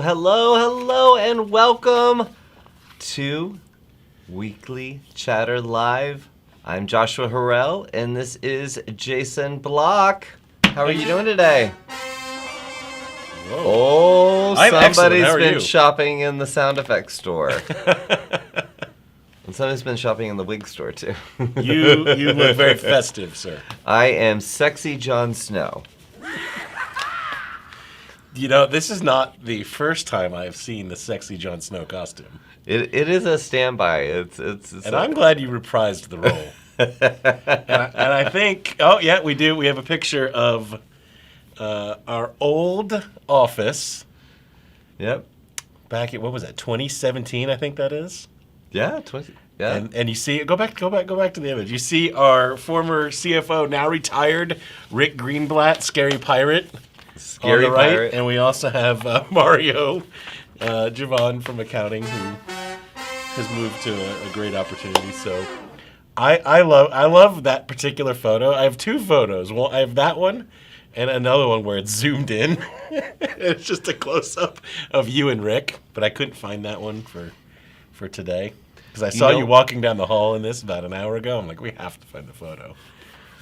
Hello, and welcome to Weekly Chatter Live. I'm Joshua Harrell, and this is Jason Block. How are you doing today? Whoa. Oh, somebody's been shopping in the sound effects store. And somebody's been shopping in the wig store, too. You look very festive, sir. I am sexy Jon Snow. You know, this is not the first time I've seen the sexy Jon Snow costume. It is a standby. It's I'm glad you reprised the role. and I think, oh yeah, we do. We have a picture of our old office. Yep. Back at, what was that, 2017, I think that is? Yeah, yeah. And you see, go back to the image. You see our former CFO, now retired, Rick Greenblatt, Scary Pirate. Scary on the right, Pirate. and we also have Mario Javon from accounting, who has moved to a great opportunity. So I love that particular photo. I have two photos. Well, I have that one and another one where it's zoomed in. It's just a close up of you and Rick, but I couldn't find that one for today because I saw you walking down the hall in this about an hour ago. I'm like, we have to find the photo.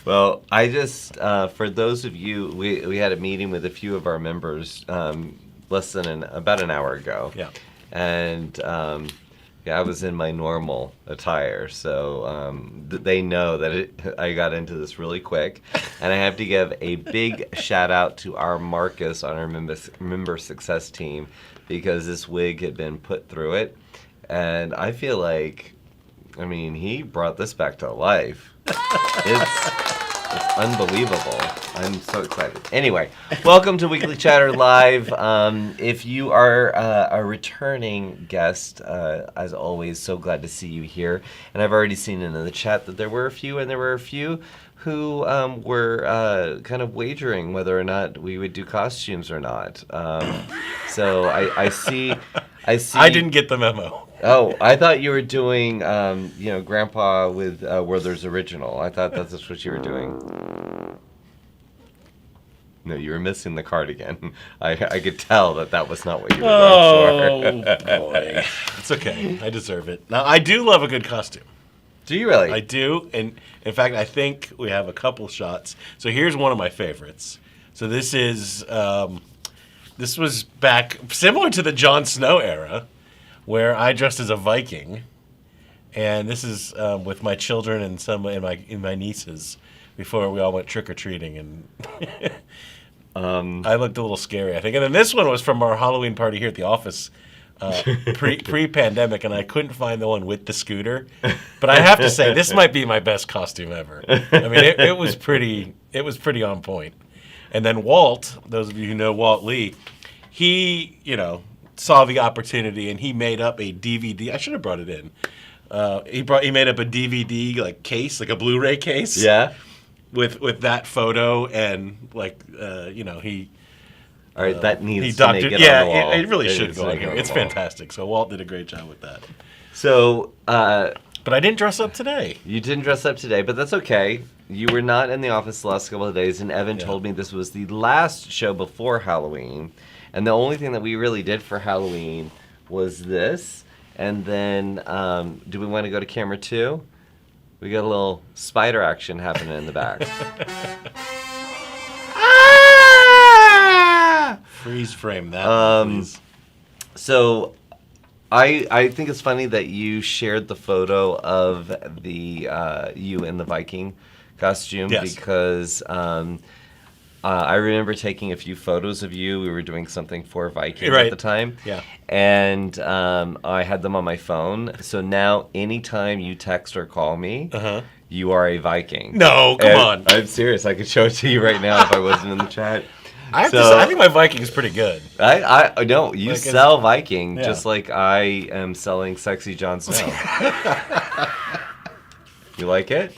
Well, I just, for those of you, we had a meeting with a few of our members about an hour ago. Yeah. And I was in my normal attire, so they know that I got into this really quick. And I have to give a big shout out to our Marcus on our member success team because this wig had been put through it. And I feel like, he brought this back to life. It's unbelievable. I'm so excited. Anyway, welcome to Weekly Chatter Live. If you are a returning guest, as always, so glad to see you here. And I've already seen in the chat that there were a few who were kind of wagering whether or not we would do costumes or not. So I see. I didn't get the memo. Oh, I thought you were doing, Grandpa with Werther's Original. I thought that's what you were doing. No, you were missing the cardigan. I could tell that was not what you were going for. Oh, boy. It's okay. I deserve it. Now, I do love a good costume. Do you really? I do. And, in fact, I think we have a couple shots. So here's one of my favorites. So this is... this was back similar to the Jon Snow era, where I dressed as a Viking, and this is with my children and some and my nieces before we all went trick or treating, and I looked a little scary, I think. And then this one was from our Halloween party here at the office, pre-pandemic, and I couldn't find the one with the scooter. But I have to say, this might be my best costume ever. It was pretty on point. And then Walt, those of you who know Walt Lee, he, saw the opportunity and he made up a DVD. I should have brought it in. He made up a DVD case, like a Blu-ray case. Yeah. With that photo and he. All right, that needs to make it on the wall. It really should go on here. It's fantastic. So Walt did a great job with that. So. But I didn't dress up today. You didn't dress up today, but that's okay. You were not in the office the last couple of days, and Evan told me this was the last show before Halloween. And the only thing that we really did for Halloween was this. And then, do we want to go to camera 2? We got a little spider action happening in the back. Freeze frame that, please. So... I think it's funny that you shared the photo of the you in the Viking costume because I remember taking a few photos of you. We were doing something for Viking at the time. Yeah. And I had them on my phone. So now anytime you text or call me, you are a Viking. No, come on. I'm serious. I could show it to you right now if I wasn't in the chat. I think my Viking is pretty good. I know you sell Viking just like I am selling sexy Jon Snow. You like it?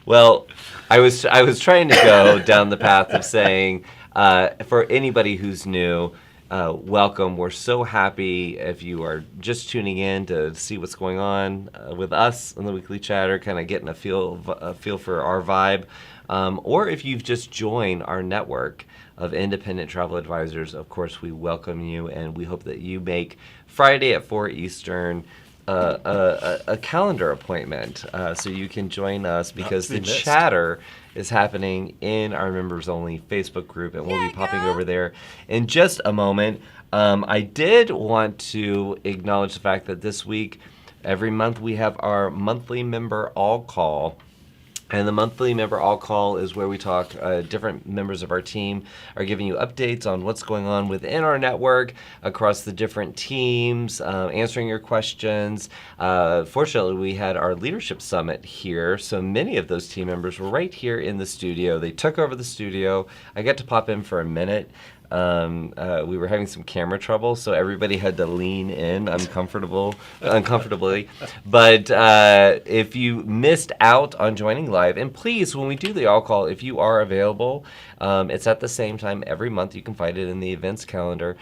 Well, I was trying to go down the path of saying for anybody who's new, welcome. We're so happy if you are just tuning in to see what's going on with us in the Weekly Chatter, kind of getting a feel for our vibe, or if you've just joined our network of independent travel advisors. Of course, we welcome you, and we hope that you make Friday at 4 Eastern a calendar appointment so you can join us, because the chatter is happening in our members only Facebook group, and we'll be popping over there in just a moment. I did want to acknowledge the fact that this week, every month, we have our monthly member all call. And the monthly member all call is where we talk, different members of our team are giving you updates on what's going on within our network, across the different teams, answering your questions. Fortunately, we had our leadership summit here, so many of those team members were right here in the studio. They took over the studio. I got to pop in for a minute. We were having some camera trouble, so everybody had to lean in uncomfortably. But if you missed out on joining live, and please, when we do the all call, if you are available, it's at the same time every month. You can find it in the events calendar.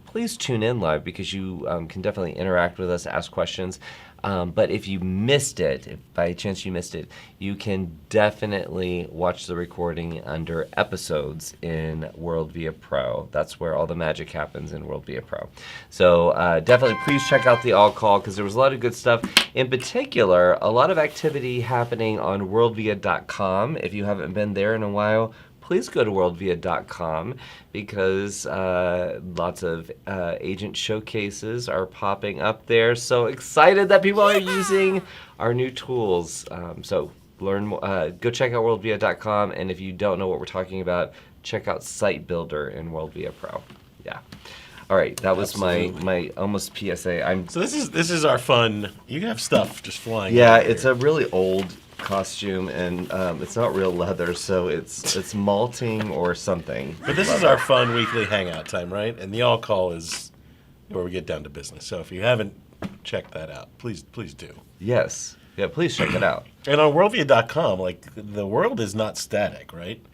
Please tune in live, because you can definitely interact with us, ask questions. But if you missed it, if by chance you missed it, you can definitely watch the recording under episodes in WorldVia Pro. That's where all the magic happens in WorldVia Pro. So definitely please check out the all call, because there was a lot of good stuff. In particular, a lot of activity happening on worldvia.com. If you haven't been there in a while, please go to worldvia.com, because lots of agent showcases are popping up there. So excited that people are using our new tools. So learn more. Go check out worldvia.com, and if you don't know what we're talking about, check out Site Builder in WorldVia Pro. Yeah. All right, that was my almost PSA. So this is our fun. You have stuff just flying. Yeah, it's a really old costume, and it's not real leather, so it's malting or something. But this is our fun weekly hangout time, right? And the all call is where we get down to business. So if you haven't checked that out, please do. Yes. Yeah, please check it out. And on worldvia.com, like, the world is not static, right?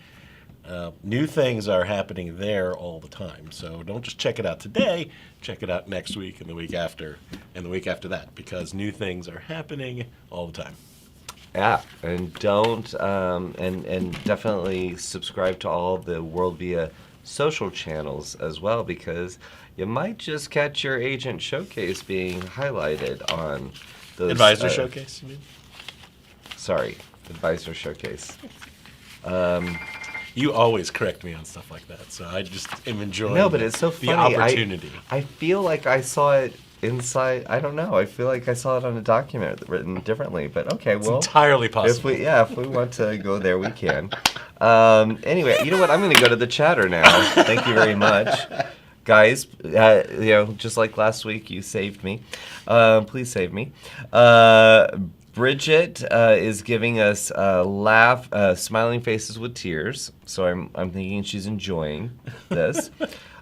New things are happening there all the time. So don't just check it out today. Check it out next week and the week after and the week after that, because new things are happening all the time. Yeah, and don't and definitely subscribe to all the WorldVia social channels as well, because you might just catch your agent showcase being highlighted on those. Advisor showcase, you mean? Sorry, advisor showcase. You always correct me on stuff like that, so I just am enjoying. No, but it's so funny. The opportunity. I feel like I saw it inside. I don't know. I feel like I saw it on a document written differently. But okay, well, it's entirely possible. If we want to go there, we can. Anyway, you know what? I'm going to go to the chatter now. Thank you very much, guys. Just like last week, you saved me. Please save me. Bridget is giving us smiling faces with tears. So I'm thinking she's enjoying this.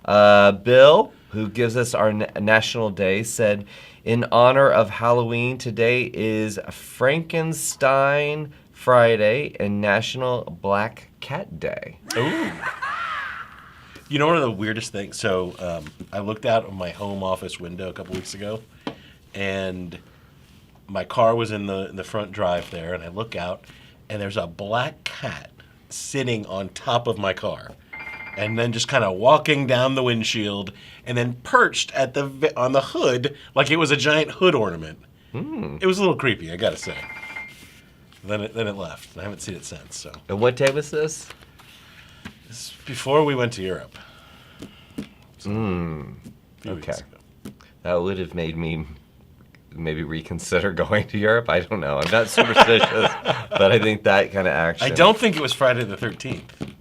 Bill, who gives us our National Day, said, in honor of Halloween, today is Frankenstein Friday and National Black Cat Day. Ooh. You know, one of the weirdest things, so I looked out of my home office window a couple weeks ago, and my car was in the front drive there, and I look out, and there's a black cat sitting on top of my car, and then just kind of walking down the windshield, and then perched on the hood like it was a giant hood ornament. It was a little creepy, I gotta say. Then it left. I haven't seen it since. So. And what day was this? This is before we went to Europe. So, okay. That would have made me maybe reconsider going to Europe. I don't know. I'm not superstitious, but I think that kind of action. I don't think it was Friday the 13th.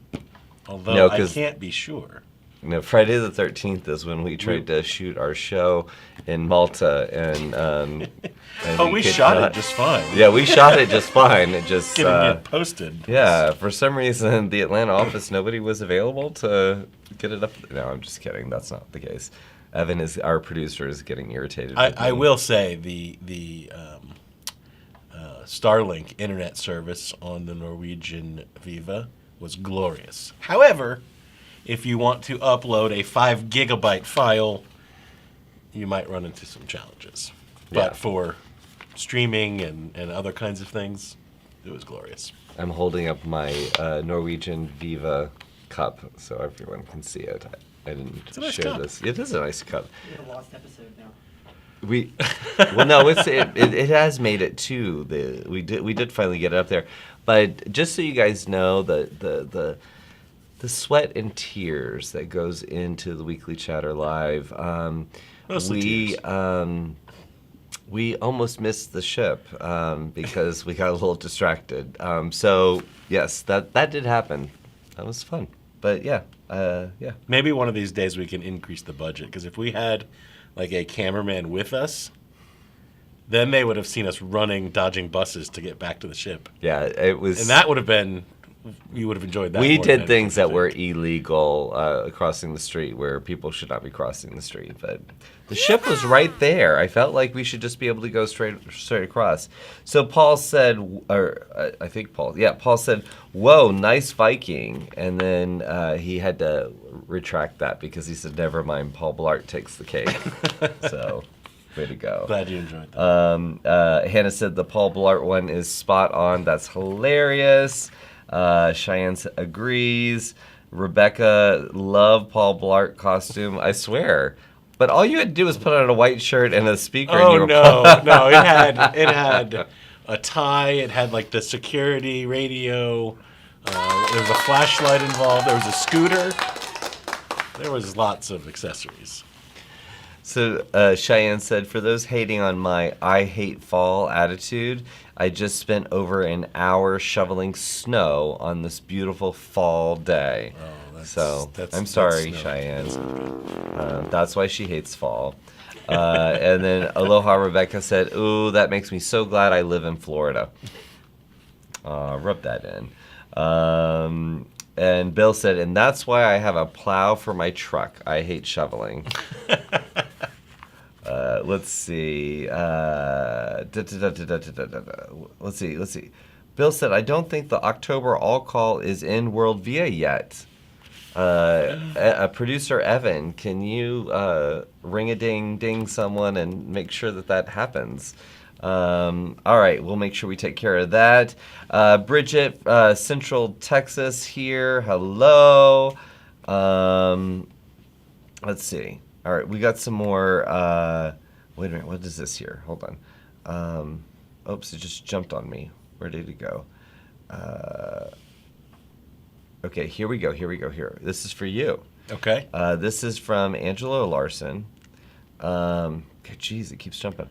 Although no, I can't be sure. No, Friday the 13th is when we tried to shoot our show in Malta, and we shot it just fine. Yeah, we shot it just fine. It just didn't get posted. Yeah, for some reason, the Atlanta office, nobody was available to get it up. No, I'm just kidding. That's not the case. Evan, our producer, is getting irritated. I will say the Starlink internet service on the Norwegian Viva was glorious. However, if you want to upload a 5 gigabyte file, you might run into some challenges. Yeah. But for streaming and other kinds of things, it was glorious. I'm holding up my Norwegian Viva cup so everyone can see it. I didn't a nice share cup. this. It is a nice cup. We have a lost episode now. Well, no, it has made it to we did finally get it up there, but just so you guys know, the sweat and tears that goes into the Weekly Chatter Live, Mostly tears. We almost missed the ship because we got a little distracted. So yes, that did happen. That was fun, but yeah. Maybe one of these days we can increase the budget, because if we had like a cameraman with us, then they would have seen us running, dodging buses to get back to the ship. Yeah, it was. And that would have been, you would have enjoyed that. We more did than things that anything. were illegal, crossing the street where people should not be crossing the street. But the ship was right there. I felt like we should just be able to go straight across. So Paul said, I think Paul, Paul said, "Whoa, nice Viking," and then he had to retract that because he said, "Never mind, Paul Blart takes the cake." So. Way to go. Glad you enjoyed that. Hannah said the Paul Blart one is spot on. That's hilarious. Cheyenne agrees. Rebecca, love Paul Blart costume. I swear. But all you had to do was put on a white shirt and a speaker. Oh, and you were no. It had a tie. It had like the security radio. There was a flashlight involved. There was a scooter. There was lots of accessories. So Cheyenne said, for those hating on my I hate fall attitude, I just spent over an hour shoveling snow on this beautiful fall day. Oh, I'm sorry, snow. Cheyenne. That's why she hates fall. And then Aloha Rebecca said, ooh, that makes me so glad I live in Florida. Rub that in. And Bill said, and that's why I have a plow for my truck. I hate shoveling. Let's see. Let's see. Bill said, I don't think the October all call is in WorldVia yet. Producer Evan, can you ring-a-ding-ding someone and make sure that happens? All right, we'll make sure we take care of that. Bridget, Central Texas here. Hello. Let's see. All right, we got some more. Wait a minute, what is this here? Hold on. Oops, it just jumped on me. Where did it go? Okay, here we go. This is for you. Okay. This is from Angela Larson. Geez, it keeps jumping.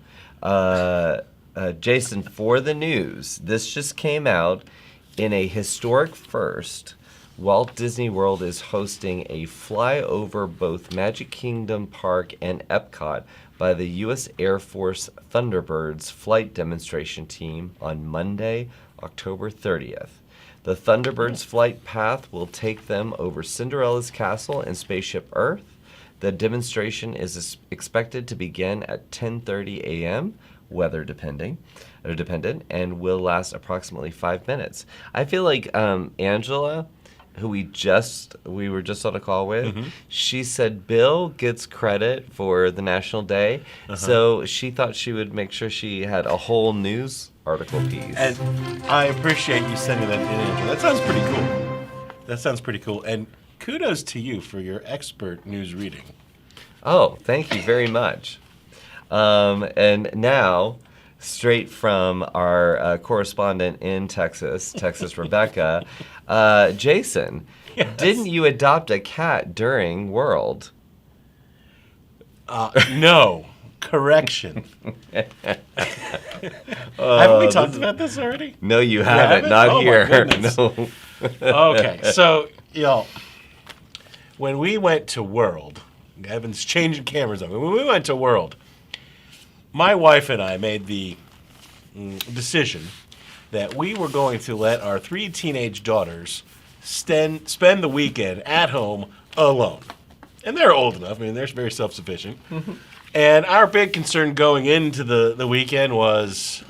Jason, for the news, this just came out in a historic first. Walt Disney World is hosting a flyover both Magic Kingdom Park and Epcot by the U.S. Air Force Thunderbirds flight demonstration team on Monday, October 30th. The Thunderbirds flight path will take them over Cinderella's castle and Spaceship Earth. The demonstration is expected to begin at 10:30 a.m., weather dependent, and will last approximately 5 minutes. I feel like Angela, who we were just on a call with, she said Bill gets credit for the National Day, so she thought she would make sure she had a whole news article piece. And I appreciate you sending that in, Angela. That sounds pretty cool. And kudos to you for your expert news reading. Oh, thank you very much. And now, straight from our correspondent in Texas, Rebecca, Jason, Yes. didn't you adopt a cat during World? No. Correction. Haven't we talked about this already? No, you haven't. Not Oh, my here. goodness. No. Okay, so, y'all, when we went to World, Evan's changing cameras on me. When we went to World, my wife and I made the decision that we were going to let our 3 teenage daughters spend the weekend at home alone. And they're old enough. I mean, they're very self-sufficient. And our big concern going into the weekend was,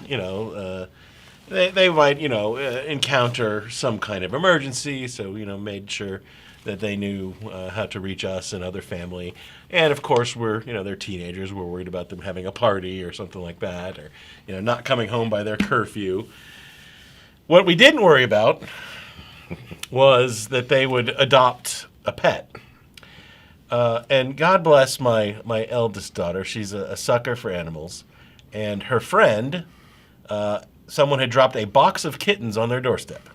they might, encounter some kind of emergency. So, made sure that they knew how to reach us and other family. And of course, they're teenagers. We're worried about them having a party or something like that, or not coming home by their curfew. What we didn't worry about was that they would adopt a pet. And God bless my eldest daughter. She's a sucker for animals. And her friend, someone had dropped a box of kittens on their doorstep.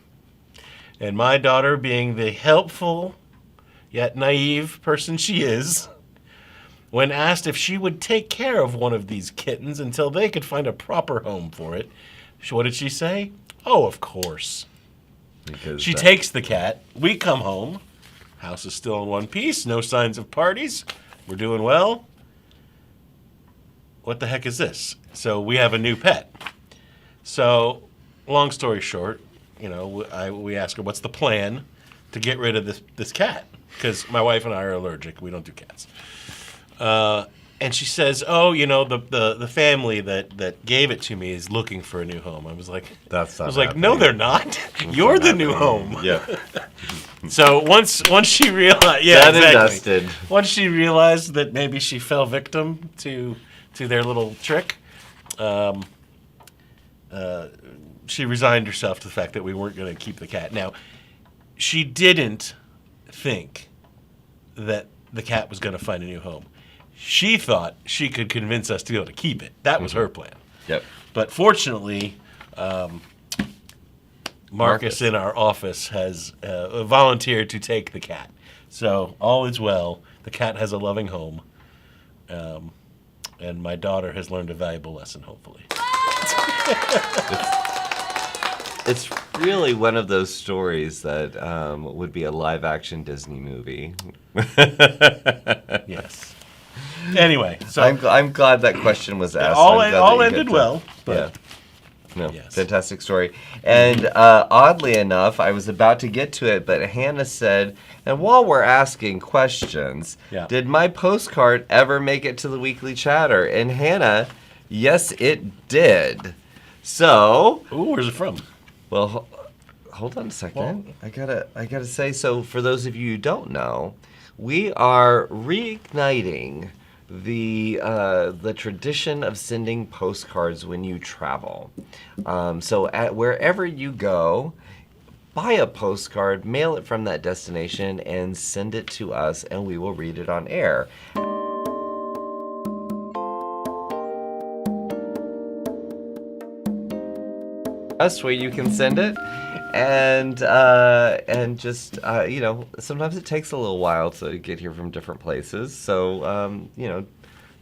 And my daughter, being the helpful yet naive person she is, when asked if she would take care of one of these kittens until they could find a proper home for it, what did she say? Oh, of course. Because she takes the cat. We come home. House is still in one piece. No signs of parties. We're doing well. What the heck is this? So we have a new pet. So, long story short, we ask her, what's the plan to get rid of this cat? Because my wife and I are allergic. We don't do cats. And she says, oh, the family that gave it to me is looking for a new home. I was like, no, they're not. You're the new home. Yeah. So once she realized, Dusted. Once she realized that maybe she fell victim to their little trick, she resigned herself to the fact that we weren't going to keep the cat. Now, she didn't think that the cat was going to find a new home. She thought she could convince us to be able to keep it. That was her plan. Yep. But fortunately, Marcus in our office has volunteered to take the cat. So all is well. The cat has a loving home. And my daughter has learned a valuable lesson, hopefully. It's really one of those stories that would be a live-action Disney movie. Yes. Anyway, so I'm glad that question was asked. all ended well. But No, yes. Fantastic story. And oddly enough, I was about to get to it, but Hannah said, and while we're asking questions, did my postcard ever make it to the Weekly Chatter? And Hannah, yes, it did. So, ooh, where's it from? Well, hold on a second. I gotta say. So, for those of you who don't know, we are reigniting the tradition of sending postcards when you travel. So, wherever you go, buy a postcard, mail it from that destination, and send it to us, and we will read it on air. Us where you can send it, and just sometimes it takes a little while to get here from different places, so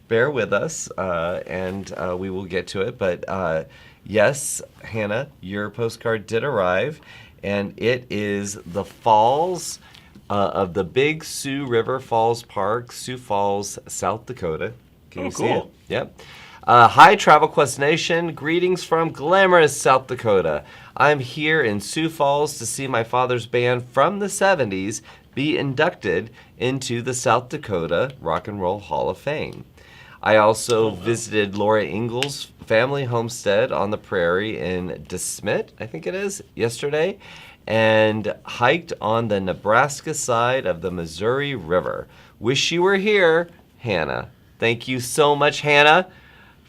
bear with us, and we will get to it. But yes, Hannah, your postcard did arrive, and it is the falls of the Big Sioux River Falls Park, Sioux Falls, South Dakota. Can you see it? Yep. Hi, Travel Quest Nation. Greetings from glamorous South Dakota. I'm here in Sioux Falls to see my father's band from the 70s be inducted into the South Dakota Rock and Roll Hall of Fame. I also visited Laura Ingalls' family homestead on the prairie in DeSmet, I think it is, yesterday, and hiked on the Nebraska side of the Missouri River. Wish you were here, Hannah. Thank you so much, Hannah.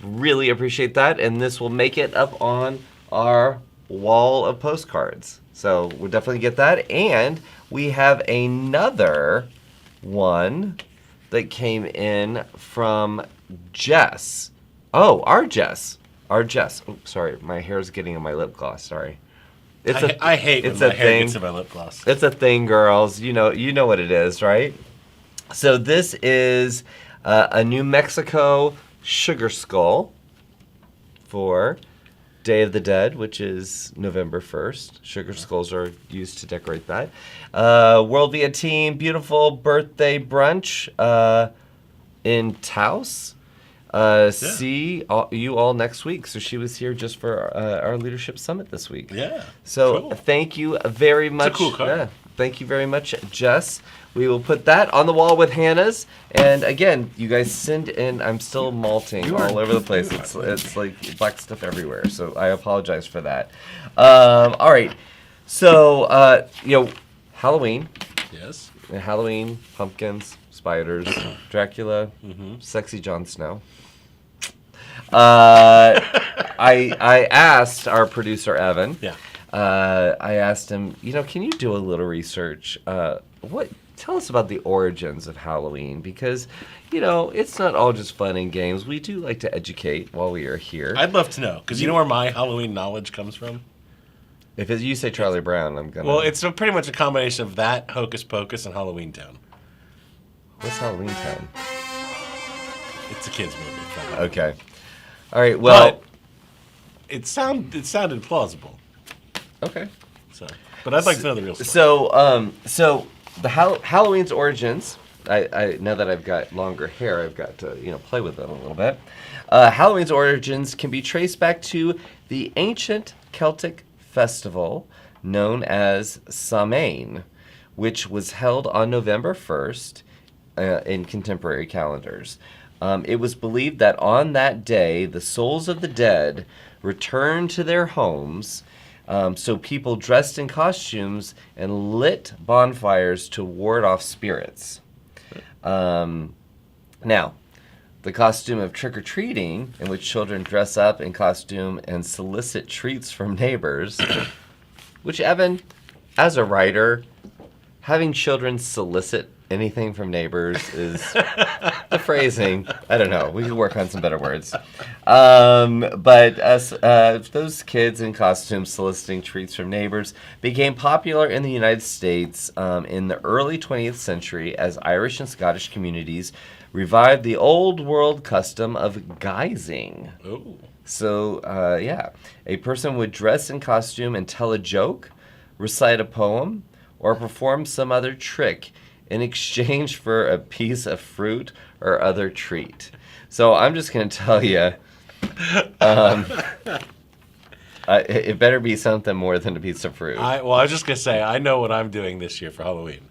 Really appreciate that, and this will make it up on our wall of postcards. So we'll definitely get that, and we have another one that came in from Jess. Oh, our Jess. Oh, sorry, my hair's getting in my lip gloss. Sorry. I hate when my hair gets in my lip gloss. It's a thing, girls. You know what it is, right? So this is a New Mexico sugar skull for Day of the Dead, which is November 1st. Sugar skulls are used to decorate that. WorldVia team, beautiful birthday brunch in Taos. See you all next week. So she was here just for our leadership summit this week. Yeah. So cool. Thank you very much. It's a cool card. Yeah, thank you very much, Jess. We will put that on the wall with Hannah's. And again, you guys send in. I'm still malting all over the place. It's like black stuff everywhere. So I apologize for that. All right. So Halloween Yes. Halloween, pumpkins, spiders, Dracula, sexy Jon Snow. I asked our producer Evan. Yeah. I asked him, can you do a little research? Tell us about the origins of Halloween, because it's not all just fun and games. We do like to educate while we are here. I'd love to know, because you know where my Halloween knowledge comes from? If you say Charlie Brown, I'm gonna. Well, it's pretty much a combination of that, Hocus Pocus, and Halloween Town. What's Halloween Town? It's a kids movie. Okay. All right. Well, but it sounded plausible. Okay. But I'd like to know the real story. So the Halloween's origins. I now that I've got longer hair, I've got to play with them a little bit. Halloween's origins can be traced back to the ancient Celtic festival known as Samhain, which was held on November 1st in contemporary calendars. It was believed that on that day, the souls of the dead returned to their homes, so people dressed in costumes and lit bonfires to ward off spirits. Now, the costume of trick-or-treating, in which children dress up in costume and solicit treats from neighbors, which, Evan, as a writer, having children solicit anything from neighbors is the phrasing. I don't know. We could work on some better words. But those kids in costumes soliciting treats from neighbors became popular in the United States in the early 20th century as Irish and Scottish communities revived the old world custom of guising. Oh. So, a person would dress in costume and tell a joke, recite a poem, or perform some other trick in exchange for a piece of fruit or other treat. So I'm just going to tell you, it better be something more than a piece of fruit. I was just going to say, I know what I'm doing this year for Halloween.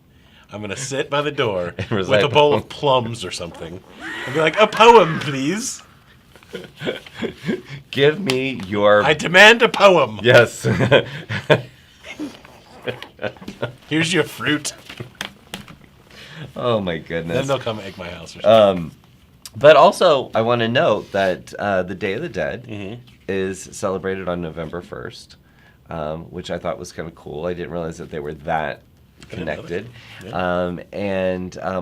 I'm going to sit by the door with a bowl of plums or something and be like, a poem, please. Give me your... I demand a poem. Yes. Here's your fruit. Oh, my goodness. Then they'll come egg my house or something. But also, I want to note that the Day of the Dead is celebrated on November 1st, which I thought was kind of cool. I didn't realize that they were that connected. Yeah.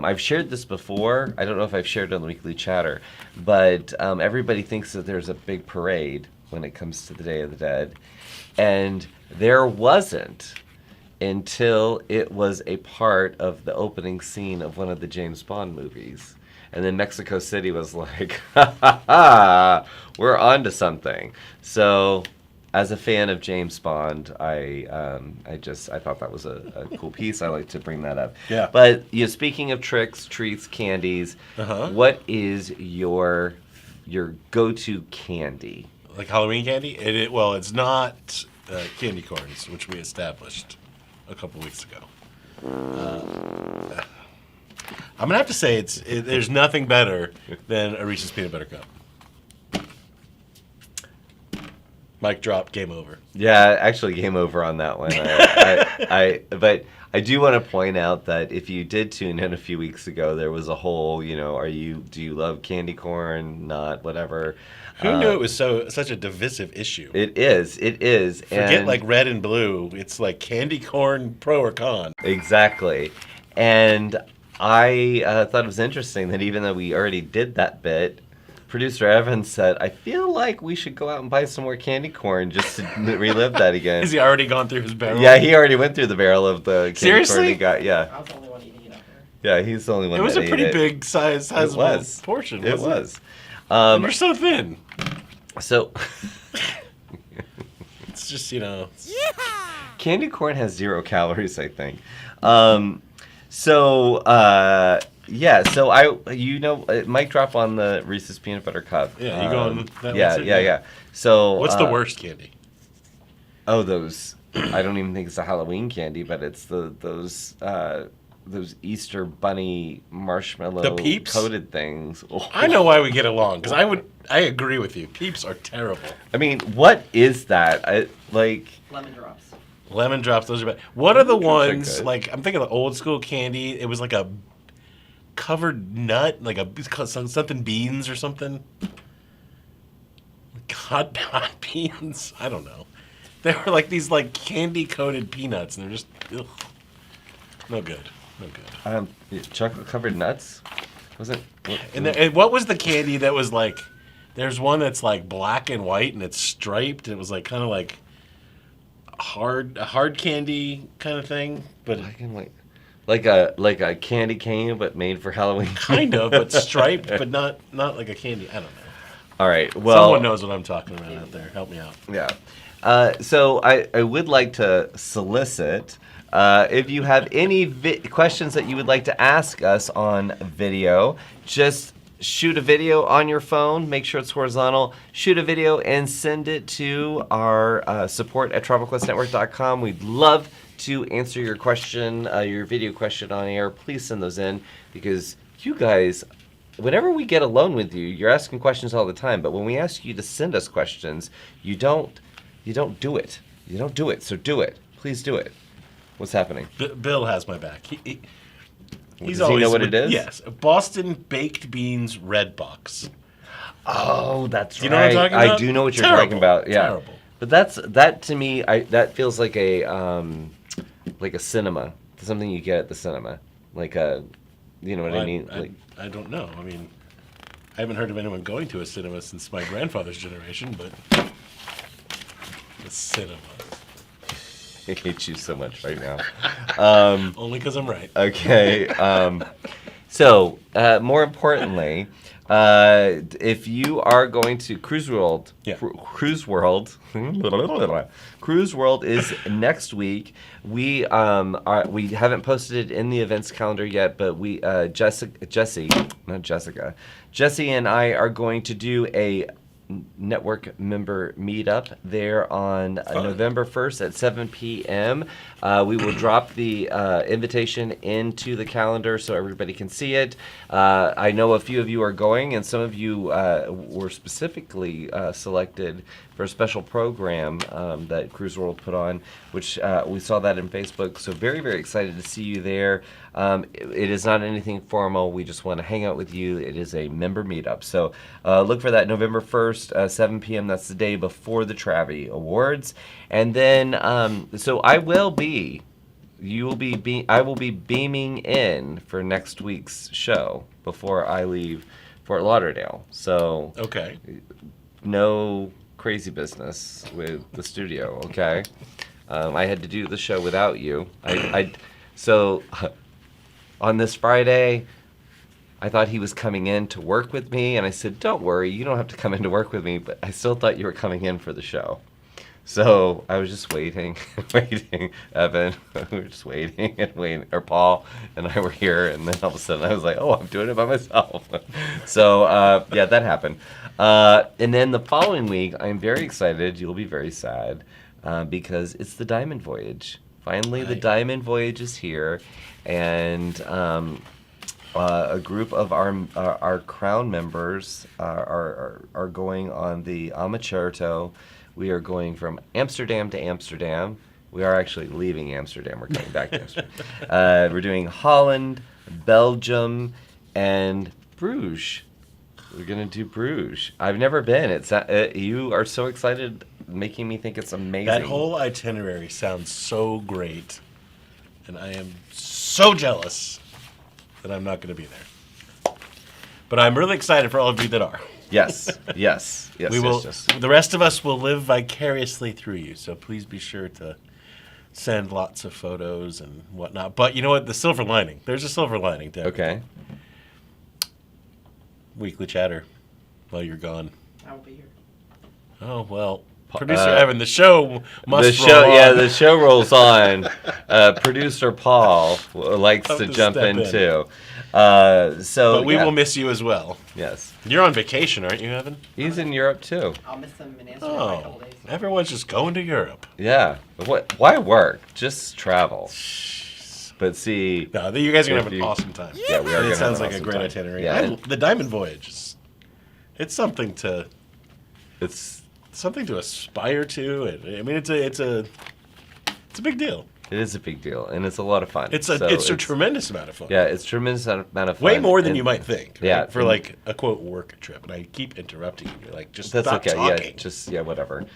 I've shared this before. I don't know if I've shared it on the Weekly Chatter, but everybody thinks that there's a big parade when it comes to the Day of the Dead. And there wasn't until it was a part of the opening scene of one of the James Bond movies. And then Mexico City was like, ha ha ha, we're on to something. So, as a fan of James Bond, I thought that was a cool piece. I like to bring that up. Yeah. But speaking of tricks, treats, candies, what is your go-to candy? Like Halloween candy? It's not candy corns, which we established a couple weeks ago. I'm gonna have to say there's nothing better than a Reese's peanut butter cup. Mic drop, game over. Yeah, actually, game over on that one. But I do want to point out that if you did tune in a few weeks ago, there was a whole, do you love candy corn? Not whatever. Who knew it was such a divisive issue? It is. Forget like red and blue. It's like candy corn, pro or con. Exactly. And I thought it was interesting that even though we already did that bit, producer Evan said, I feel like we should go out and buy some more candy corn just to relive that again. Has he already gone through his barrel? Yeah, he already went through the barrel of the candy corn he got. Yeah. I was the only one eating it up there. Yeah, he's the only one It was that a pretty ate it. big sizable portion. It was. And you're so thin. So... It's just, Candy corn has 0 calories, I think. So it might drop on the Reese's peanut butter cup. Yeah, you going that Yeah. So what's the worst candy? Oh, those. I don't even think it's a Halloween candy, but it's those Easter bunny marshmallow The Peeps? coated things. Oh. I know why we get along, because I agree with you. Peeps are terrible. I mean, what is that? Lemon drops. Lemon drops, those are bad. What are the Lemon drops are ones, good. like, I'm thinking of the old school candy. It was like a covered nut, like it's called something beans or something. Hot beans? I don't know. They were like these like candy coated peanuts, and they're just ugh. No good. No good. Chocolate covered nuts. Wasn't. And what was the candy that was like? There's one that's like black and white, and it's striped. And it was like kind of like a hard candy kind of thing, but Black and white. Like a candy cane, but made for Halloween. kind of, but striped, but not like a candy. I don't know. All right. Well, Someone knows what I'm talking about out there. Help me out. Yeah. So I would like to solicit if you have any questions that you would like to ask us on video, just shoot a video on your phone. Make sure it's horizontal. Shoot a video and send it to our support at TribalQuestNetwork.com. We'd love to answer your question, your video question on air. Please send those in because you guys, whenever we get alone with you, you're asking questions all the time. But when we ask you to send us questions, you don't do it. You don't do it. So do it. Please do it. What's happening? Bill has my back. He's Does he know what it is? Yes, Boston baked beans red box. Oh, that's Do you know what I'm talking about? I do know what you're Terrible. talking about. Yeah. Terrible. But that to me, that feels like a cinema, something you get at the cinema, like a, you know what I mean? I don't know. I mean, I haven't heard of anyone going to a cinema since my grandfather's generation, but the cinema. I hate you so much right now. Only because I'm right. Okay. So, more importantly, if you are going to Cruise World, Yeah. Cruise World is next week. We haven't posted it in the events calendar yet, but Jesse and I are going to do a network member meetup there on November 1st at 7 p.m. We will drop the invitation into the calendar so everybody can see it. I know a few of you are going, and some of you were specifically selected for a special program that Cruise World put on, which we saw that in Facebook. So very, very excited to see you there. It is not anything formal. We just want to hang out with you. It is a member meetup. So look for that November 1st, 7 p.m. That's the day before the Travi Awards. And then, so I will be beaming in for next week's show before I leave Fort Lauderdale. So Okay. no crazy business with the studio, okay? I had to do the show without you. So on this Friday, I thought he was coming in to work with me, and I said, don't worry, you don't have to come in to work with me, but I still thought you were coming in for the show. So I was just waiting, Evan, we were just waiting and waiting, or Paul and I were here, and then all of a sudden I was like, oh, I'm doing it by myself. So, yeah, that happened. And then the following week, I'm very excited, you'll be very sad, because it's the Diamond Voyage. Finally, the Diamond Voyage is here, and a group of our Crown members are going on the Amacerto. We are going from Amsterdam to Amsterdam. We are actually leaving Amsterdam. We're coming back to Amsterdam. We're doing Holland, Belgium, and Bruges. We're gonna do Bruges. I've never been. You are so excited, making me think it's amazing. That whole itinerary sounds so great, and I am so jealous that I'm not going to be there. But I'm really excited for all of you that are. Yes. We will. Yes. The rest of us will live vicariously through you. So please be sure to send lots of photos and whatnot. But you know what? The silver lining. There's a silver lining to everything. Okay. Weekly chatter while you're gone. I will be here. Oh well. Producer Evan, the show must the show, roll on. yeah, the show rolls on. Producer Paul likes to jump in too. But we yeah. will miss you as well. Yes, You're on vacation, aren't you, Evan? he's in Europe too. I'll miss them in Amsterdam for a couple Oh, days. everyone's just going to Europe. Yeah. Why work? Just travel. But see, No, you guys are gonna have an If you- awesome time. yeah, we are. And gonna it sounds have like an a awesome great time. itinerary. Yeah, The Diamond Voyage it's something to it's aspire to. I mean, it's a It's a big deal. It is a big deal, and it's a lot of fun. It's a tremendous amount of fun. Yeah, it's a tremendous amount of fun. Way more than you might think. Right? Yeah, For like a quote work trip, and I keep interrupting you. You're like, just that's stop okay. talking. Yeah, whatever.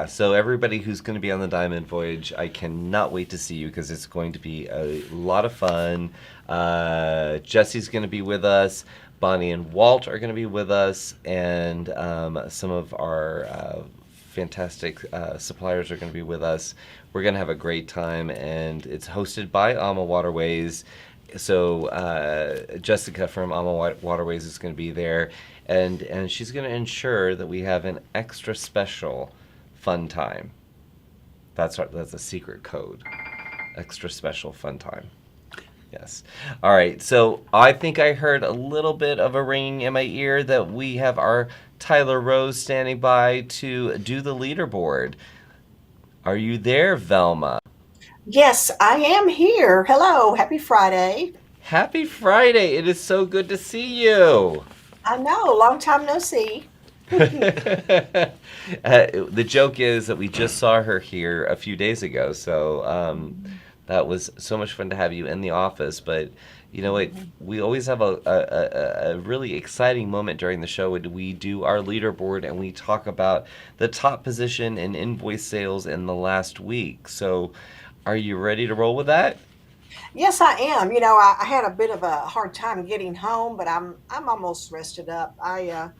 So everybody who's going to be on the Diamond Voyage, I cannot wait to see you because it's going to be a lot of fun. Jesse's going to be with us. Bonnie and Walt are going to be with us, and some of our fantastic suppliers are going to be with us. We're going to have a great time, and it's hosted by Alma Waterways. So Jessica from Alma Waterways is going to be there, and she's going to ensure that we have an extra special fun time. That's a secret code. Extra special fun time. Yes. All right. So I think I heard a little bit of a ringing in my ear that we have our Tyler Rose standing by to do the leaderboard. Are you there, Velma? Yes, I am here. Hello, happy Friday. Happy Friday. It is so good to see you. I know, long time no see. The joke is that we just saw her here a few days ago, so that was so much fun to have you in the office. But you know what? We always have a really exciting moment during the show when we do our leaderboard and we talk about the top position in invoice sales in the last week. So are you ready to roll with that? Yes, I am. You know, I had a bit of a hard time getting home, but I'm almost rested up. I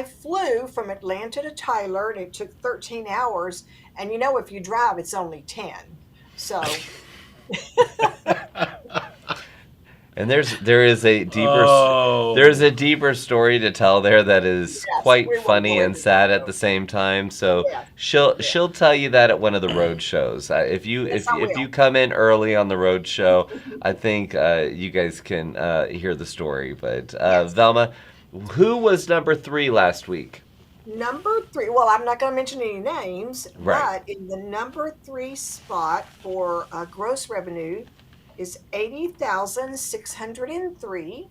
flew from Atlanta to Tyler, and it took 13 hours. And you know, if you drive, it's only 10. So. And there is a deeper there's a deeper story to tell there that is quite funny and sad at the same time. So she'll tell you that at one of the road shows. If you come in early on the road show, I think you guys can hear the story. But Velma, who was number 3 last week? Number 3. Well, I'm not going to mention any names, right. But in the number 3 spot for gross revenue is 80,603,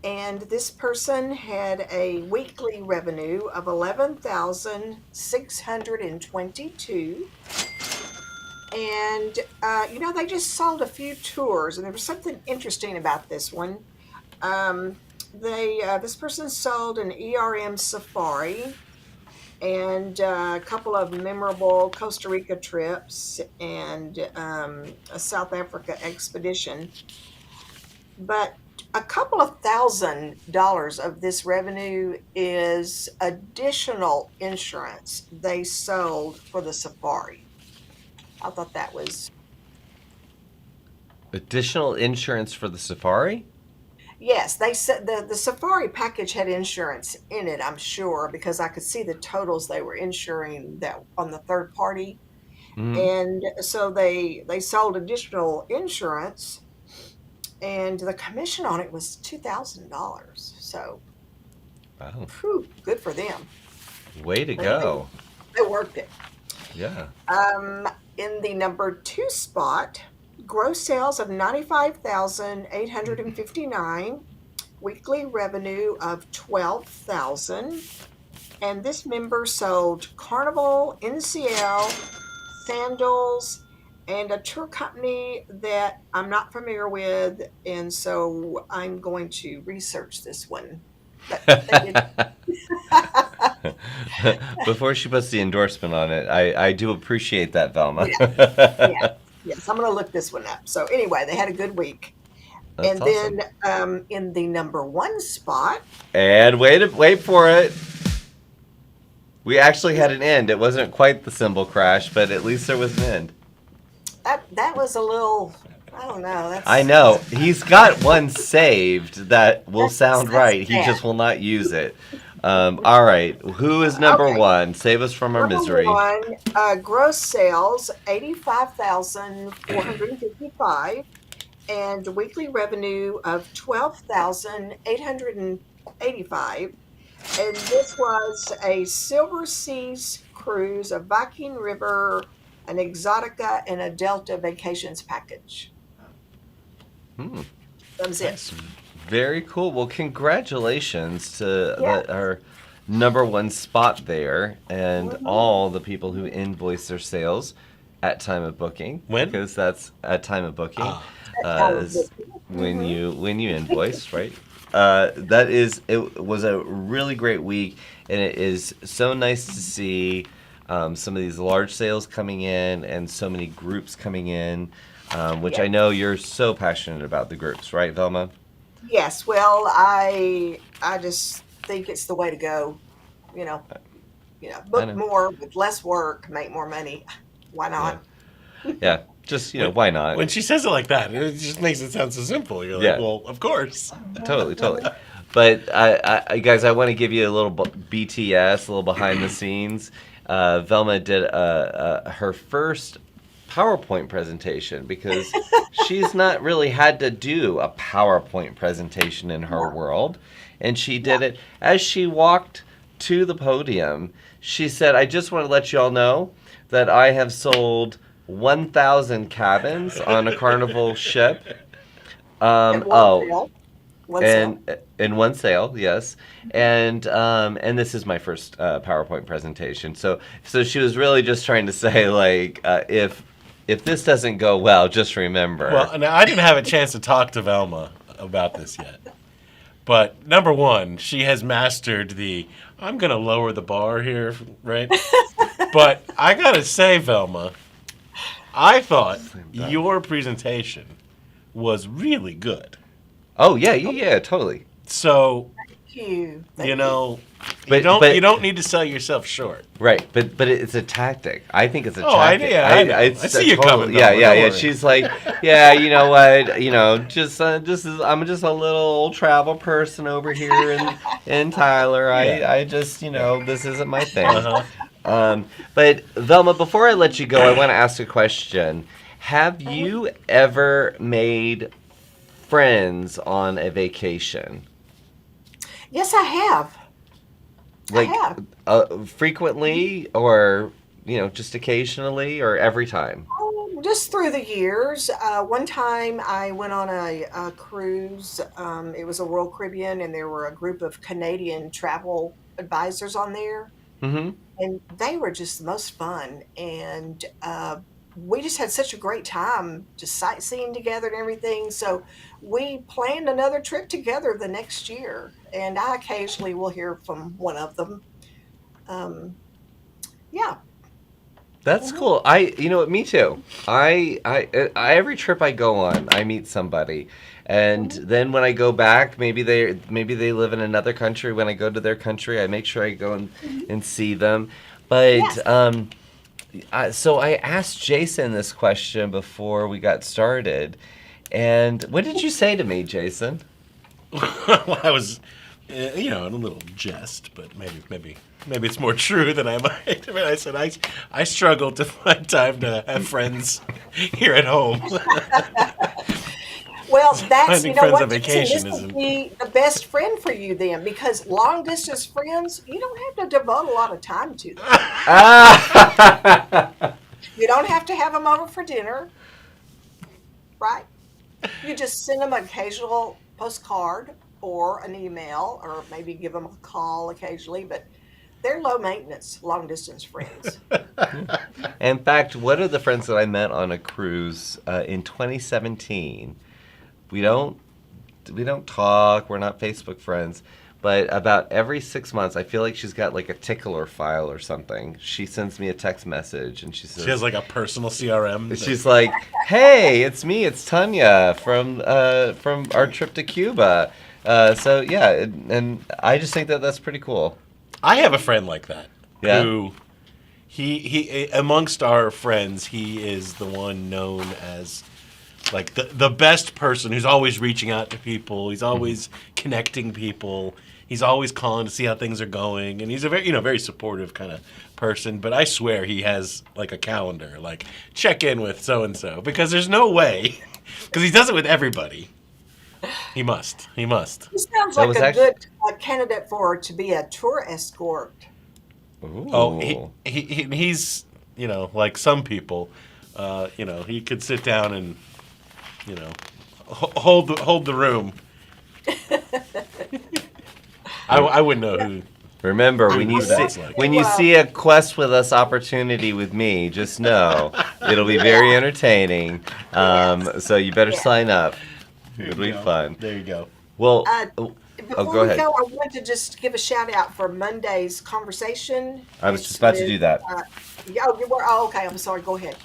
and this person had a weekly revenue of 11,622. And you know, they just sold a few tours, and there was something interesting about this one. This person sold an ERM safari and a couple of memorable Costa Rica trips and a South Africa expedition. But a couple of $1,000 of this revenue is additional insurance they sold for the safari. I thought that was... Additional insurance for the safari? Yes, they said the safari package had insurance in it, I'm sure, because I could see the totals they were insuring that on the third party. And so they sold additional insurance, and the commission on it was $2,000. So, whew, good for them. Way to go. They worked it. Yeah. In the number 2 spot, gross sales of 95,859, weekly revenue of 12,000, and this member sold Carnival, NCL, sandals, and a tour company that I'm not familiar with, and so I'm going to research this one. Before she puts the endorsement on it, I do appreciate that, Velma. Yes, I'm going to look this one up. So anyway, they had a good week. That's and awesome. then in the number 1 spot. And wait for it. We actually had an end. It wasn't quite the cymbal crash, but at least there was an end. That was a little, I don't know. I know. He's got one saved that will sound right. Bad. He just will not use it. All right. Who is number 1? Save us from our misery. Number 1, gross sales, 85,455, and weekly revenue of 12,885. And this was a Silver Seas cruise, a Viking River, an Exotica, and a Delta Vacations package. That was it. Very cool. Well, congratulations to our number 1 spot there and all the people who invoice their sales. at time of booking. When? Because that's at time of booking. Time of Is booking. when you invoice, right? It was a really great week, and it is so nice to see some of these large sales coming in and so many groups coming in, which I know you're so passionate about the groups, right, Velma? Yes, well, I just think it's the way to go. You know, I book know. more with less work, make more money. Why Yeah, not? yeah. Just why not? When she says it like that, it just makes it sound so simple. You're like, Yeah. well, of course. Totally, totally. But guys, I want to give you a little BTS, a little behind the scenes. Velma did her first PowerPoint presentation because she's not really had to do a PowerPoint presentation in her world, and she did it as she walked to the podium. She said, "I just want to let you all know that I have sold 1,000 cabins on a Carnival ship." At one sale. One sale. And in one sale, yes, and this is my first PowerPoint presentation. So she was really just trying to say, like, if this doesn't go well, just remember. Well, now I didn't have a chance to talk to Velma about this yet. But number one, she has mastered I'm going to lower the bar here, right? But I got to say, Velma, I thought your presentation was really good. Oh yeah, totally. So, Thank you. you know, But- you don't need to sell yourself short. Right, but it's a tactic. I think it's a Oh, I- tactic. yeah, I know. I see you coming, Yeah, Velma, yeah, don't yeah. worry. She's like, yeah, you know what? I'm just a little old travel person over here in Tyler. Yeah. I just, this isn't my thing. Uh-huh. But Velma, before I let you go, I want to ask a question. Have you ever made friends on a vacation? Yes, I have. Like have. frequently, or just occasionally, or every time? Just through the years. One time I went on a cruise. It was a Royal Caribbean, and there were a group of Canadian travel advisors on there. Mm-hmm. And they were just the most fun. And we just had such a great time just sightseeing together and everything. So we planned another trip together the next year. And I occasionally will hear from one of them. Yeah. That's cool. Me too. I every trip I go on, I meet somebody, and then when I go back, maybe they live in another country. When I go to their country, I make sure I go and see them. But Yes. so I asked Jason this question before we got started, and what did you say to me, Jason? Well, I was, in a little jest, but maybe it's more true than I might. I mean, I said I struggle to find time to have friends here at home. Well, that's, Finding you know friends what, on Jason, vacation this isn't- would be the best friend for you then, because long distance friends, you don't have to devote a lot of time to them. You don't have to have them over for dinner, right? You just send them an occasional postcard or an email, or maybe give them a call occasionally, but they're low maintenance, long distance friends. In fact, one of the friends that I met on a cruise in 2017, we don't talk. We're not Facebook friends, but about every 6 months, I feel like she's got like a tickler file or something. She sends me a text message, and she says, She has like a personal CRM. she's like, "Hey, it's me. It's Tanya from our trip to Cuba." So yeah, and I just think that that's pretty cool. I have a friend like that. Yeah? Who he amongst our friends, he is the one known as like the best person who's always reaching out to people. He's always connecting people. He's always calling to see how things are going, and he's a very very supportive kind of person. But I swear he has like a calendar, like check in with so and so, because there's no way, because he does it with everybody. He must. He sounds That like was a actually- good candidate to be a tour escort. Ooh. Oh, he's like some people, he could sit down and hold the room. I wouldn't know Remember, when you What see that's like. when you see a Quest with Us opportunity with me, just know it'll be very entertaining. So you better Yeah. sign up. There It'll you be go. fun. There you go. Well, Before go we ahead. go, I want to just give a shout out for Monday's conversation. I was It's just about to with, do that. yeah, oh, you were. Oh, okay. I'm sorry. Go ahead.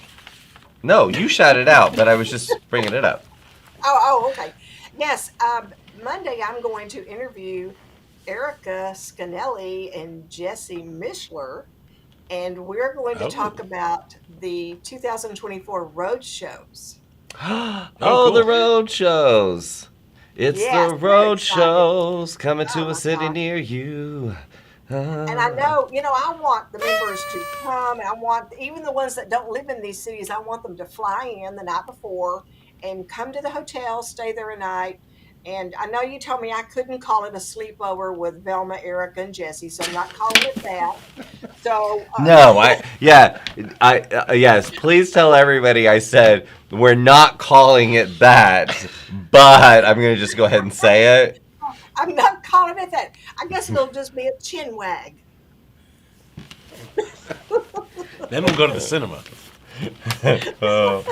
No, you shout it out, but I was just bringing it up. Oh, okay. Yes. Monday, I'm going to interview Erica Scanelli and Jesse Mishler, and we're going to talk Oh. about the 2024 road shows. Oh, the cool. road shows. It's Yes, the we're road excited. shows coming Oh to a my city gosh. near you. And I Ah. know, I want the members to come. I want even the ones that don't live in these cities, I want them to fly in the night before and come to the hotel, stay there a night. And I know you told me I couldn't call it a sleepover with Velma, Erica, and Jesse, so I'm not calling it that. So, No, yes, please tell everybody I said we're not calling it that, but I'm going to just go ahead and say it. I'm not calling it that. I guess it'll just be a chin wag. Then we'll go to the cinema. Oh,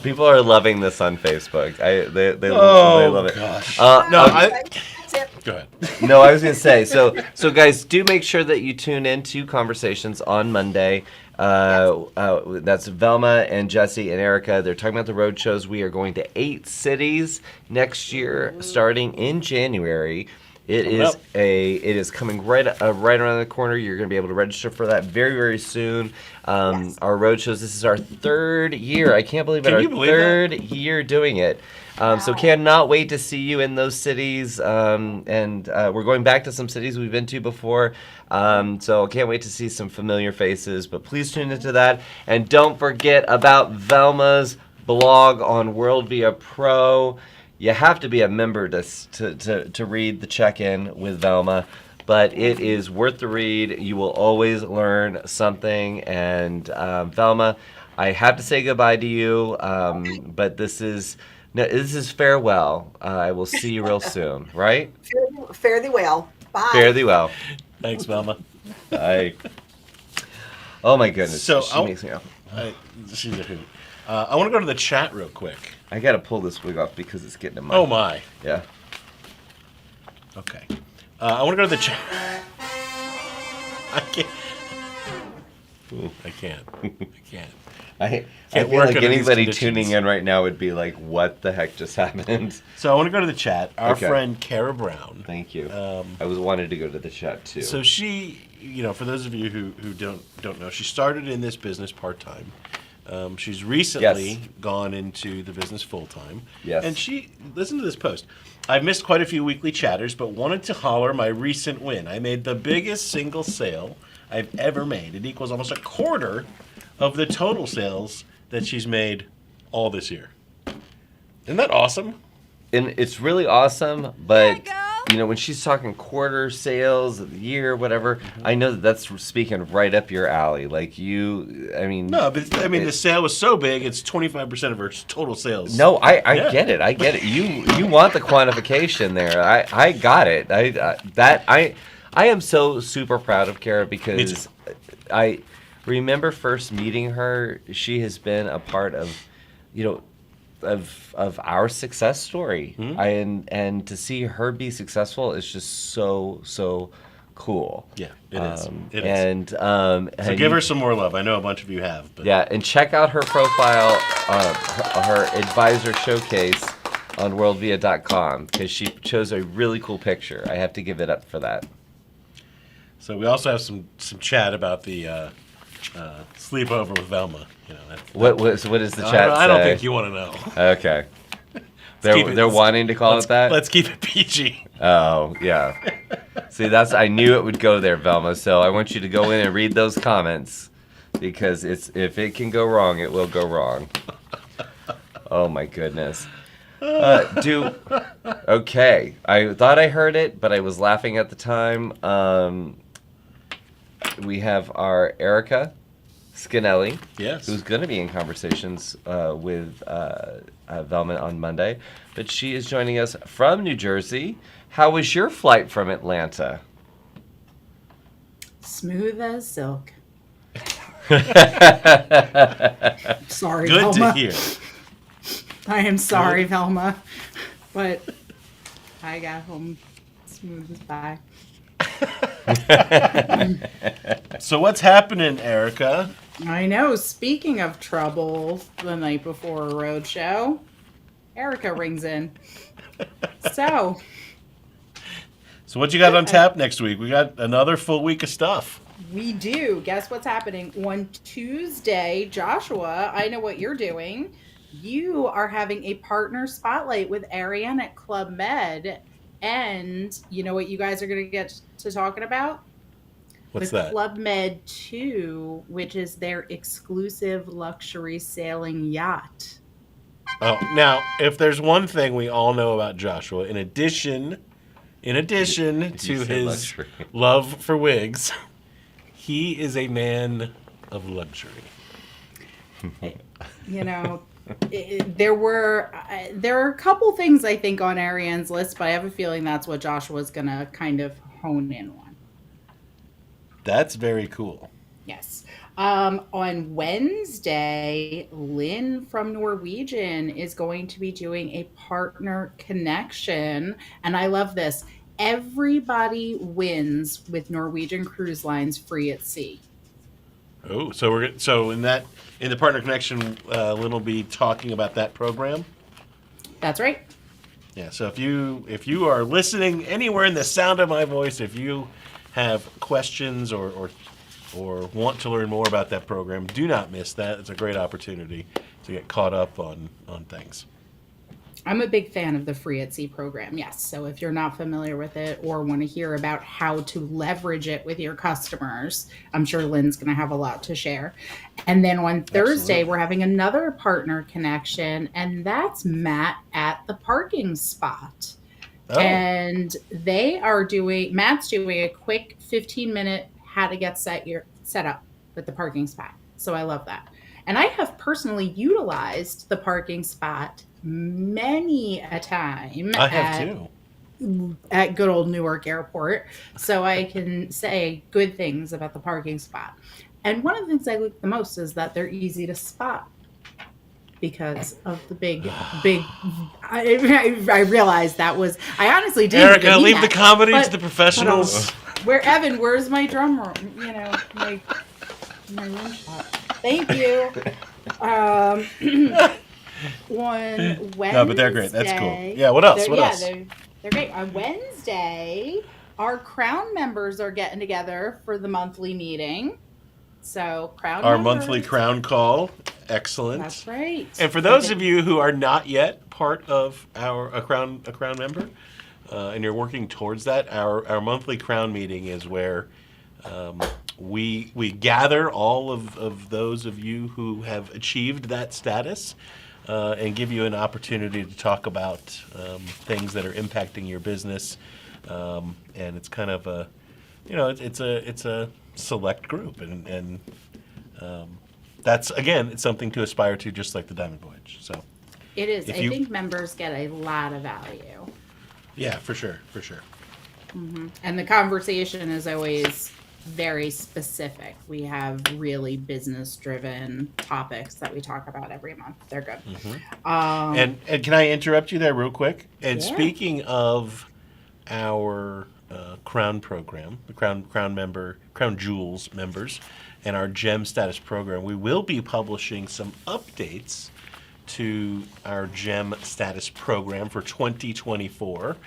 people are loving this on Facebook. They love it. Gosh. No, Anyway, that's it. Go ahead. No, I was gonna say so guys, do make sure that you tune in to Conversations on Monday. That's Velma and Jesse and Erica. They're talking about the road shows. We are going to 8 cities next year, starting in January. It is coming right around the corner. You're going to be able to register for that very, very soon. Yes. Our road shows. This is our 3rd year. I can't believe it. Can Our you believe 3rd year doing it. So Wow. cannot wait to see you in those cities. And we're going back to some cities we've been to before. So can't wait to see some familiar faces. But please tune into that. And don't forget about Velma's blog on WorldVia Pro. You have to be a member to read the check-in with Velma. But it is worth the read. You will always learn something. And Velma, I have to say goodbye to you. But this is farewell. I will see you real soon, right? Fare thee well. Bye. Fare thee well. Thanks, Velma. Bye. Oh my goodness. So, she makes me up. She's a hoot. I want to go to the chat real quick. I gotta pull this wig off because it's getting in my. Oh my. Yeah. Okay. I want to go to the chat. I can't. I can't. I Can't feel work like under these anybody conditions. tuning in right now would be like, "What the heck just happened?" So I want to go to the chat. Our Okay. friend Kara Brown. Thank you. I was wanted to go to the chat too. So she, for those of you who don't know, she started in this business part time. She's recently Yes. gone into the business full time. Yes. And listen to this post. I've missed quite a few weekly chatters, but wanted to holler my recent win. I made the biggest single sale I've ever made. It equals almost a quarter of the total sales that she's made all this year. Isn't that awesome? And it's really awesome, but when she's talking quarter sales of the year, whatever, I know that's speaking right up your alley. Like No, but the sale was so big; it's 25% of her total sales. No, I Yeah. get it. I get it. You want the quantification there. I got it. I am so super proud of Kara because I remember first meeting her. She has been a part of, of our success story. And to see her be successful is just so cool. Yeah, it is. It is. And So give her some more love. I know a bunch of you have. But yeah, and check out her profile, her advisor showcase on worldvia.com because she chose a really cool picture. I have to give it up for that. So we also have some chat about the sleepover with Velma. What is the chat I don't say? think you want to know. Okay. keep it- They're wanting to call it that? Let's keep it PG. Oh, yeah. See, I knew it would go there, Velma, so I want you to go in and read those comments because if it can go wrong, it will go wrong. Oh, my goodness. Okay. I thought I heard it, but I was laughing at the time. We have our Erica Scanelli, Yes. who's going to be in conversations with Velma on Monday, but she is joining us from New Jersey. How was your flight from Atlanta? Smooth as silk. Sorry, Good Velma. to hear. I am sorry, Velma, but I got home smooth as pie. So what's happening, Erica? I know. Speaking of trouble, the night before a road show, Erica rings in. So So what you got on tap next week? We got another full week of stuff. we do. Guess what's happening on Tuesday, Joshua? I know what you're doing. You are having a partner spotlight with Ariane at Club Med, and you know what you guys are going to get to talking about? What's the that? Club Med 2, which is their exclusive luxury sailing yacht. Oh, now, if there's one thing we all know about Joshua, in addition You to said his luxury. love for wigs, he is a man of luxury. You know, there are a couple things I think on Ariane's list, but I have a feeling that's what Joshua's going to kind of hone in on. That's very cool. Yes. On Wednesday, Lynn from Norwegian is going to be doing a partner connection. And I love this. Everybody wins with Norwegian Cruise Lines free at sea. Oh, so in the partner connection, Lynn will be talking about that program. That's right. Yeah. So if you are listening anywhere in the sound of my voice, if you have questions or want to learn more about that program, do not miss that. It's a great opportunity to get caught up on things. I'm a big fan of the Free at Sea program, yes. So if you're not familiar with it or want to hear about how to leverage it with your customers, I'm sure Lynn's going to have a lot to share. And then on Thursday, Absolutely. we're having another partner connection, and that's Matt at the parking spot. Oh, And Matt's doing a quick 15-minute how to get set up with the parking spot. So I love that. And I have personally utilized the parking spot many a time I have too. at good old Newark Airport. So I can say good things about the parking spot. And one of the things I like the most is that they're easy to spot because of the big. I realized that was. I honestly didn't. Erica, mean leave that, the comedy but- to the professionals. Evan? Where's my drum roll? You know, my room shot. Thank you. On Wednesday. No, but they're great. That's cool. Yeah, what else? What else? They're great. On Wednesday, our Crown members are getting together for the monthly meeting. So Crown Our members, monthly Crown call. Excellent. That's right. And for those of you who are not yet part of a crown member, and you're working towards that, our monthly Crown meeting is where we gather all of those of you who have achieved that status, and give you an opportunity to talk about things that are impacting your business, and it's kind of a, it's a select group, and that's, again, it's something to aspire to, just like the Diamond Voyage. So It is. if I you- think members get a lot of value. yeah, for sure. And the conversation is always very specific. We have really business-driven topics that we talk about every month. They're good. And can I interrupt you there real quick? And Yeah. speaking of our Crown program, the Crown Jewels members, and our Gem Status program, we will be publishing some updates to our Gem Status program for 2024.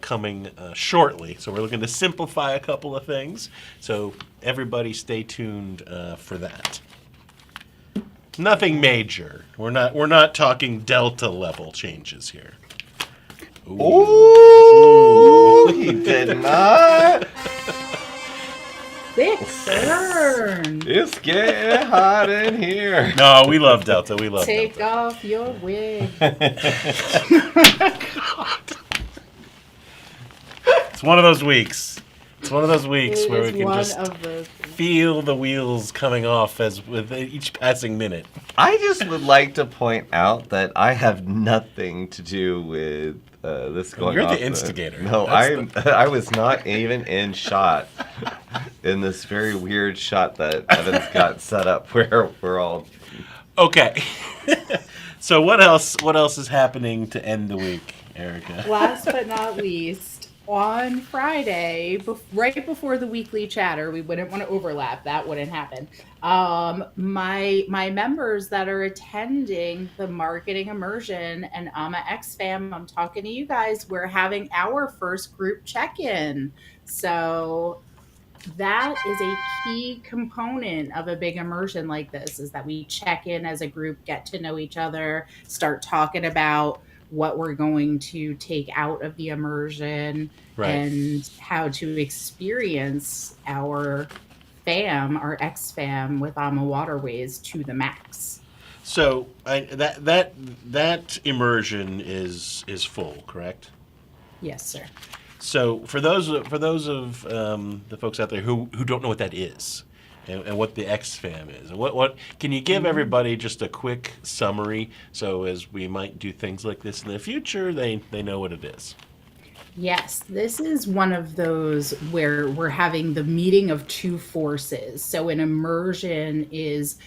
Coming shortly. So we're looking to simplify a couple of things. So everybody stay tuned for that. Nothing major. We're not talking Delta level changes here. Ooh, he did not. Thick burn. It's getting hot in here. No, we love Delta. We love Take Delta. off your wig. It's one of those weeks. Where we It is can one just of the. feel the wheels coming off as with each passing minute. I just would like to point out that I have nothing to do with this going You're the off instigator. No, That's I was not even in shot. in this very weird shot that Evan's got set up where we're all. Okay. So what else is happening to end the week, Erica? Last but not least, on Friday, right before the weekly chatter, we wouldn't want to overlap. That wouldn't happen. My members that are attending the marketing immersion and AMA X fam, I'm talking to you guys. We're having our first group check-in. So that is a key component of a big immersion like this, is that we check in as a group, get to know each other, start talking about what we're going to take out of the immersion, Right. and how to experience our X fam with AMA Waterways to the max. So that immersion is full, correct? Yes, sir. So for those of the folks out there who don't know what that is, and what the X-Fam is, what can you give everybody just a quick summary, so as we might do things like this in the future, they know what it is. Yes, this is one of those where we're having the meeting of two forces. So an immersion is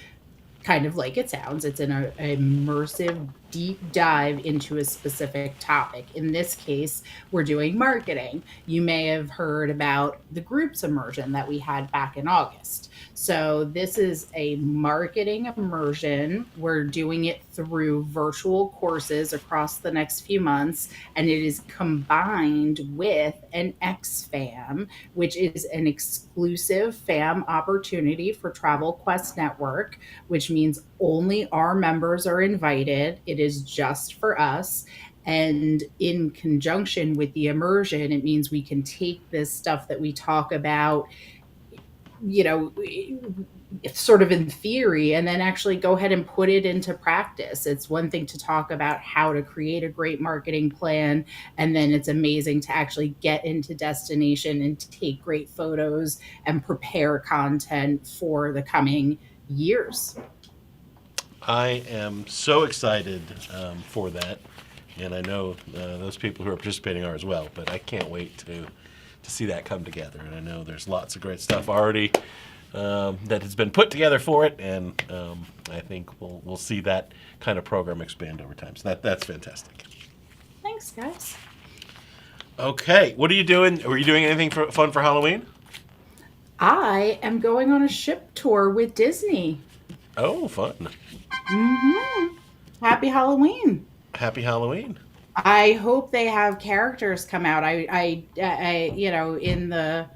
kind of like it sounds. It's an immersive deep dive into a specific topic. In this case, we're doing marketing. You may have heard about the groups immersion that we had back in August. So this is a marketing immersion. We're doing it through virtual courses across the next few months, and it is combined with an X-Fam, which is an exclusive FAM opportunity for Travel Quest Network, which means only our members are invited. It is just for us. And in conjunction with the immersion, it means we can take this stuff that we talk about, sort of in theory, and then actually go ahead and put it into practice. It's one thing to talk about how to create a great marketing plan, and then it's amazing to actually get into destination and take great photos and prepare content for the coming years. I am so excited for that, and I know those people who are participating are as well. But I can't wait to see that come together. And I know there's lots of great stuff already that has been put together for it, and I think we'll see that kind of program expand over time. So that's fantastic. Thanks, guys. Okay, what are you doing? Were you doing anything fun for Halloween? I am going on a ship tour with Disney. Oh, fun! Happy Halloween. Happy Halloween. I hope they have characters come out. I in the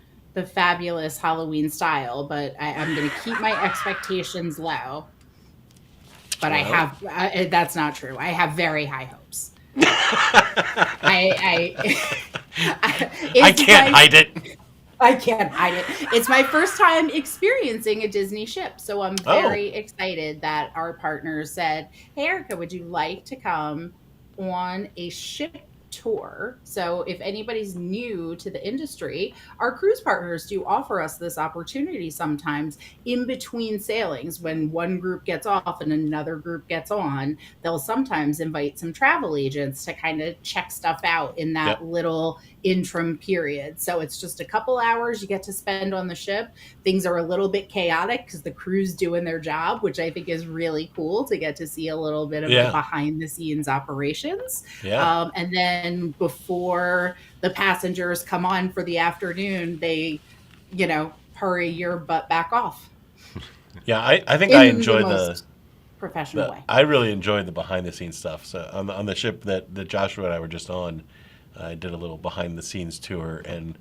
fabulous Halloween style, but I'm going to keep my expectations low. But well, that's not true. I have very high hopes. I can't hide it. I can't hide it. It's my first time experiencing a Disney ship, so I'm very excited that our partners said, "Hey, Erica, would you like to come on a ship tour?" So if anybody's new to the industry, our cruise partners do offer us this opportunity sometimes in between sailings. When one group gets off and another group gets on, they'll sometimes invite some travel agents to kind of check stuff out in that little interim period. So it's just a couple hours you get to spend on the ship. Things are a little bit chaotic because the crew's doing their job, which I think is really cool to get to see a little bit of the behind the scenes operations. And then before the passengers come on for the afternoon, they, hurry your butt back off. Yeah, I think I enjoy the professional way. I really enjoyed the behind the scenes stuff. So on the ship that Joshua and I were just on, I did a little behind the scenes tour, and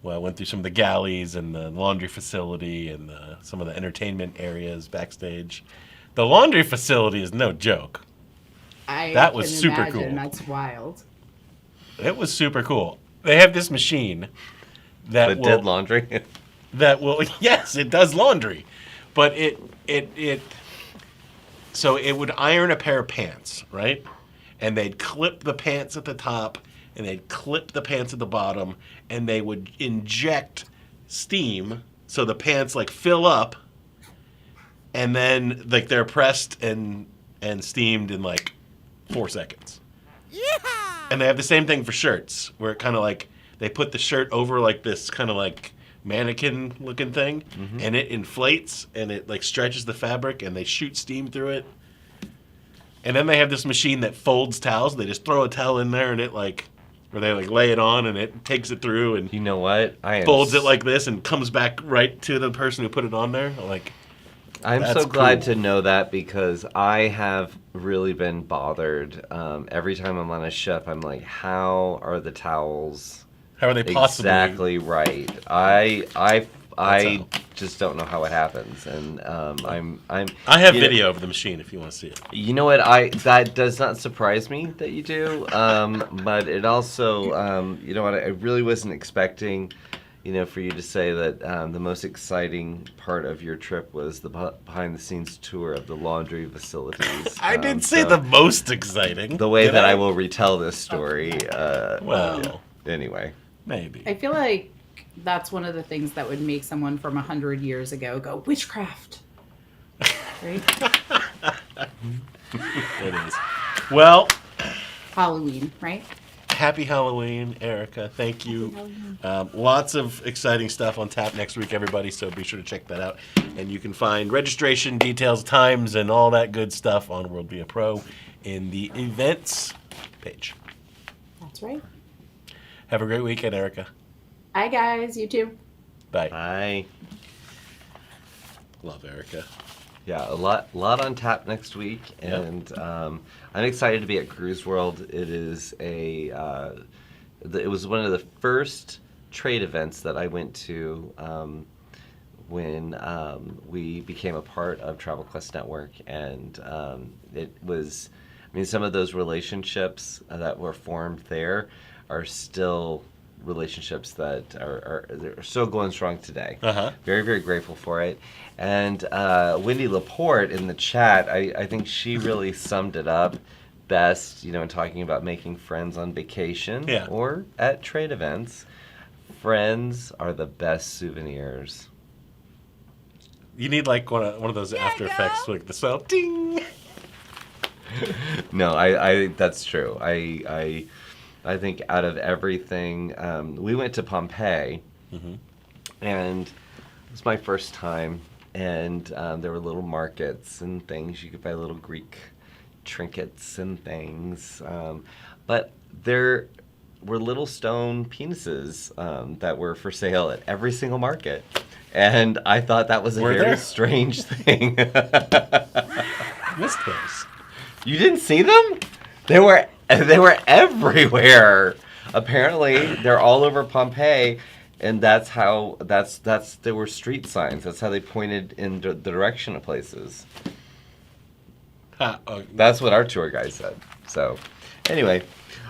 I went through some of the galleys and the laundry facility and some of the entertainment areas backstage. The laundry facility is no joke. That was super cool. That's wild. It was super cool. They have this machine that did laundry. Yes, it does laundry, but so it would iron a pair of pants, right? And they'd clip the pants at the top, and they'd clip the pants at the bottom, and they would inject steam so the pants fill up, and then they're pressed and steamed in 4 seconds. Yeah. And they have the same thing for shirts, where it kind of they put the shirt over this kind of mannequin looking thing, and it inflates and it like stretches the fabric, and they shoot steam through it. And then they have this machine that folds towels. They just throw a towel in there, and it like, or they like lay it on, and it takes it through and You know what? folds it like this and comes back right to the person who put it on there. Like, I'm that's so glad cool. to know that because I have really been bothered. Every time I'm on a ship, I'm like, how are the towels How are they possibly? exactly right? I how. just don't know how it happens, and I'm. I have you know- video of the machine if you want to see it. You know what? That does not surprise me that you do, but it also, you know what? I really wasn't expecting, for you to say that the most exciting part of your trip was the behind-the-scenes tour of the laundry facilities. I didn't say so the most exciting. the way did that I will retell this story. Well, Anyway, maybe. I feel like that's one of the things that would make someone from 100 years ago go, witchcraft. Right? It is. Well, Halloween, right? happy Halloween, Erica. Thank you. Halloween. Lots of exciting stuff on tap next week, everybody, so be sure to check that out. And you can find registration details, times, and all that good stuff on WorldVia Pro in the events page. That's right. Have a great weekend, Erica. Hi, guys. You too. Bye. bye. Love Erica. Yeah, a lot on tap next week, and I'm excited to be at Cruise World. It is it was one of the first trade events that I went to when we became a part of Travel Quest Network, and it was, I mean, some of those relationships that were formed there are still relationships that are still going strong today. Very, very grateful for it. And Wendy Laporte in the chat, I think she really summed it up best, in talking about making friends on vacation or at trade events. Friends are the best souvenirs. You need like one of those After Effects, like the sound, ding. No, I that's true. I think out of everything, we went to Pompeii, and it was my first time, and there were little markets and things. You could buy little Greek trinkets and things, but there were little stone penises that were for sale at every single market, and I thought that was a very strange thing. Missed those. You didn't see them? They were everywhere. Apparently, they're all over Pompeii, and that's there were street signs. That's how they pointed in the direction of places. That's what our tour guide said. So, anyway,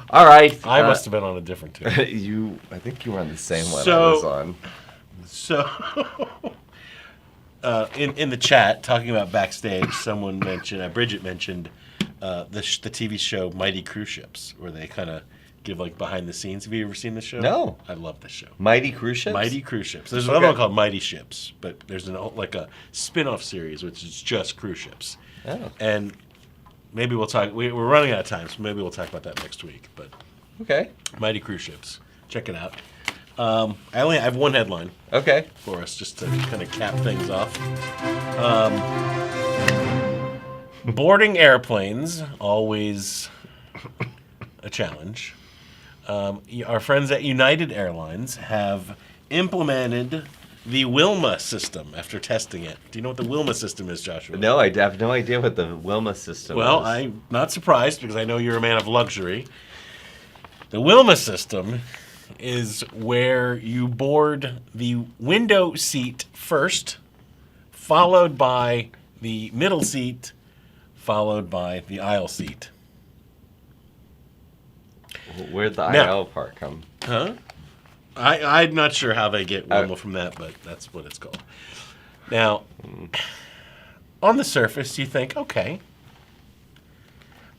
all right. I must have been on a different tour. I think you were on the same one I So- was on. So, in the chat, talking about backstage, someone mentioned, Bridget mentioned, the TV show Mighty Cruise Ships, where they kind of give like behind the scenes. Have you ever seen this show? No. I love this show. Mighty Cruise Ships? Mighty Cruise Ships. There's another one called Mighty Ships, but there's like a spin-off series which is just cruise ships. Oh. And maybe we'll talk. We're running out of time, so maybe we'll talk about that next week. But Okay. Mighty Cruise Ships, check it out. I have one headline Okay. for us just to kind of cap things off. Boarding airplanes, always a challenge. Our friends at United Airlines have implemented the Wilma system after testing it. Do you know what the Wilma system is, Joshua? No, I have no idea what the Wilma system Well, is. I'm not surprised because I know you're a man of luxury. The Wilma system is where you board the window seat first, followed by the middle seat, followed by the aisle seat. Where'd the Now- IL part come? Huh? I'm not sure how they get Wilma from that, but that's what it's called. Now, on the surface, you think, okay.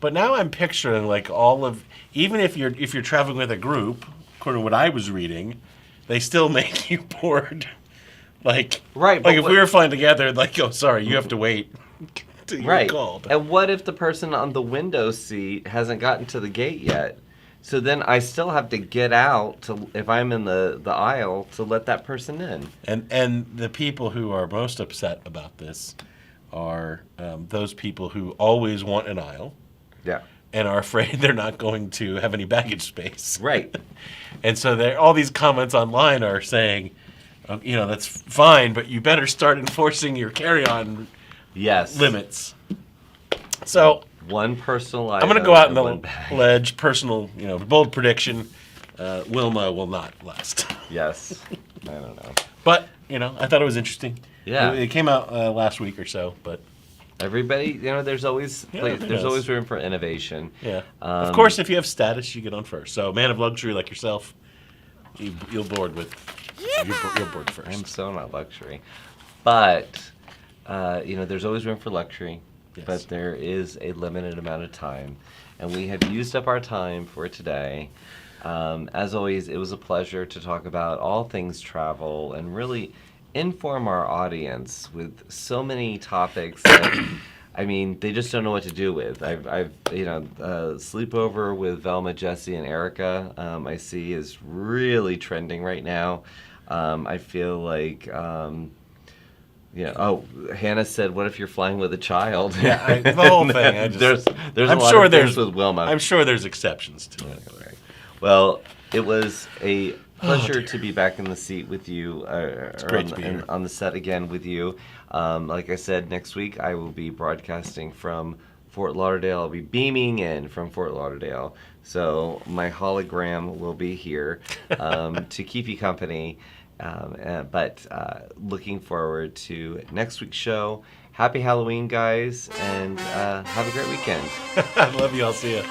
But now I'm picturing like all of, even if you're traveling with a group, according to what I was reading, they still make you board. Like, Right, like but if we were flying together, like, oh, sorry, you have to wait till you're Right. called. And what if the person on the window seat hasn't gotten to the gate yet? So then I still have to get out to, if I'm in the aisle, to let that person in. And the people who are most upset about this are those people who always want an aisle Yeah. and are afraid they're not going to have any baggage space. Right. And so all these comments online are saying, that's fine, but you better start enforcing your carry-on Yes. limits. So One personal I'm item. going to go out on and one the bag. ledge, personal, bold prediction. Wilma will not last. Yes. I don't know. But, I thought it was interesting. Yeah. It came out last week or so, but Everybody, there's always Yeah, who there's knows? always room for innovation. yeah. Of course, if you have status, you get on first. So, man of luxury like yourself, you'll board with. You're board first. I'm so not luxury, but there's always room for luxury. Yes. But there is a limited amount of time, and we have used up our time for today. As always, it was a pleasure to talk about all things travel and really inform our audience with so many topics that, I mean, they just don't know what to do with. I've sleepover with Velma, Jesse, and Erica, I see is really trending right now. I feel like, Hannah said, "What if you're flying with a child?" Yeah, the whole thing. There's I'm a lot sure of things there's with Wilma. I'm sure there's exceptions to it. Right. Well, it was a pleasure dear. to be back in the seat with you. It's great to be here. On the set again with you. Like I said, next week I will be broadcasting from Fort Lauderdale. I'll be beaming in from Fort Lauderdale. So my hologram will be here to keep you company. But looking forward to next week's show. Happy Halloween, guys, and have a great weekend. I love you. I'll see you.